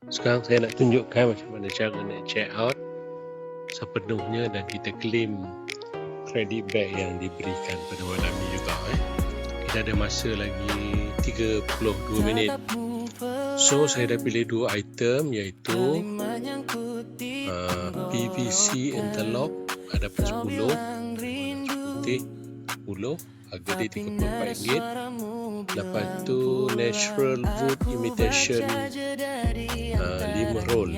Sekarang saya nak tunjukkan macam mana cara nak check out sepenuhnya dan kita claim credit back yang diberikan pada malam ni juga. Kita ada masa lagi 32 minit. So saya dah pilih dua item iaitu PVC interlock ada 10, putih 10, harga dia RM34. Lepas tu natural wood imitation 5 roll.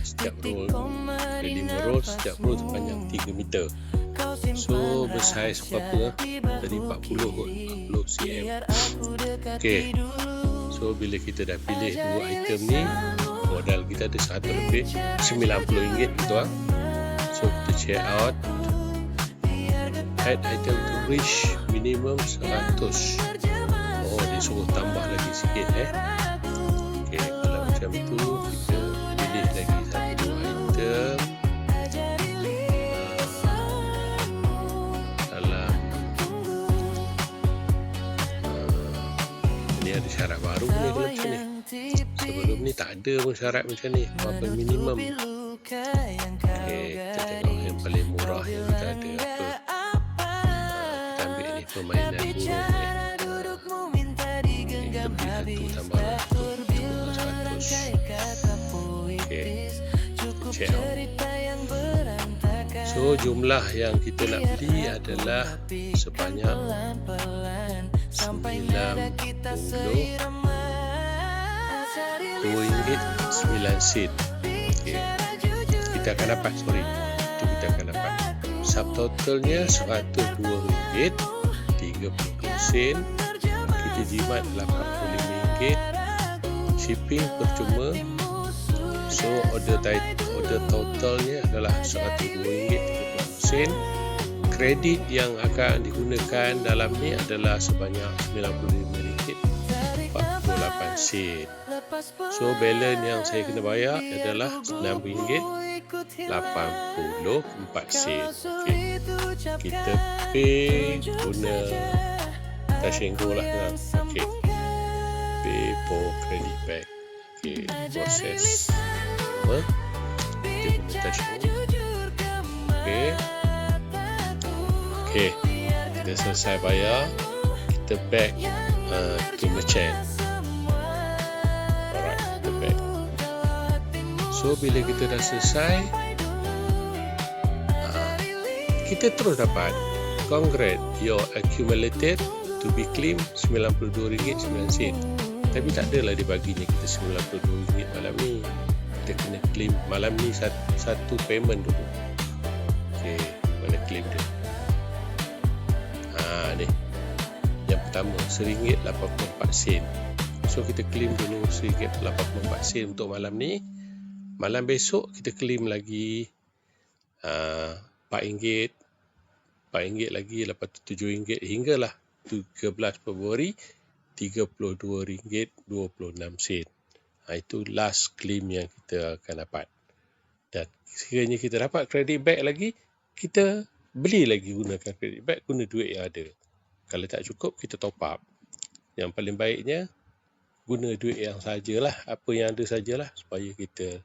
Setiap roll ada 5 roll, setiap roll sepanjang 3 meter. So bersaiz berapa? Tadi 40 kot, 40 cm. Okay, so bila kita dah pilih dua item ni, modal kita ada 100 lebih, RM90 tuan. So kita check out, add item to reach minimum 100. Oh, dia suruh tambah lagi sikit Okay, kalau macam tu kita pilih lagi satu item dalam ni ada syarat baru ni kalau macam ni. Sebelum ni tak ada pun syarat macam ni, berapa minimum. Okay, kita tengok yang paling murah yang kita ada apa. Kita ambil ni permainan burung ni. Kita beli satu tambah satu 100. Okay, check out. So jumlah yang kita nak beli adalah sebanyak RM92.09. Okay, kita akan dapat, itu kita akan dapat subtotalnya RM102.30. Kita jimat RM85. Shipping percuma. So order totalnya adalah RM102.30. Kredit yang akan digunakan dalam ni adalah sebanyak RM95.48. So balance yang saya kena bayar adalah RM6.84. Okay, kita pay guna Tashengo lah kan. Okay, pay for credit back. Okay, proses kita guna Tashengo. Okay, kita selesai bayar, kita back to merchant. Alright, kita back. So bila kita dah selesai, kita terus dapat congrats, your accumulated to be claimed RM92.09. Tapi tak adalah dia baginya kita RM92 malam ni. Kita kena claim malam ni satu payment dulu. Okay, mana claim dia? Ni yang pertama RM1.84. So kita claim dulu RM1.84 untuk malam ni. Malam besok kita claim lagi RM4 lagi, lepas tu RM7 hinggalah 13 Februari RM32.26. Itu last claim yang kita akan dapat. Dan sekiranya kita dapat credit back lagi, kita beli lagi gunakan credit back, guna duit yang ada. Kalau tak cukup, kita top up. Yang paling baiknya guna duit yang sajalah, apa yang ada sajalah, supaya kita,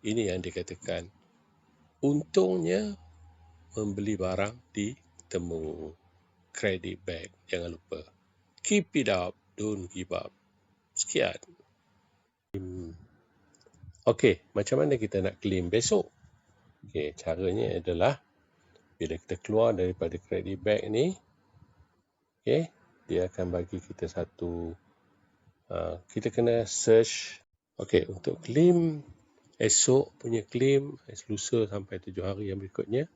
ini yang dikatakan untungnya membeli barang di temu. Credit back, jangan lupa. Keep it up, don't give up. Sekian. Okey, macam mana kita nak claim besok? Okey, caranya adalah bila kita keluar daripada credit back ni, okey, dia akan bagi kita satu, kita kena search. Okey, untuk claim esok punya claim, lusa sampai 7 hari yang berikutnya,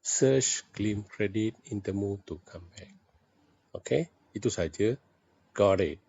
search claim credit in temu to come back. Okey, itu saja. Got it.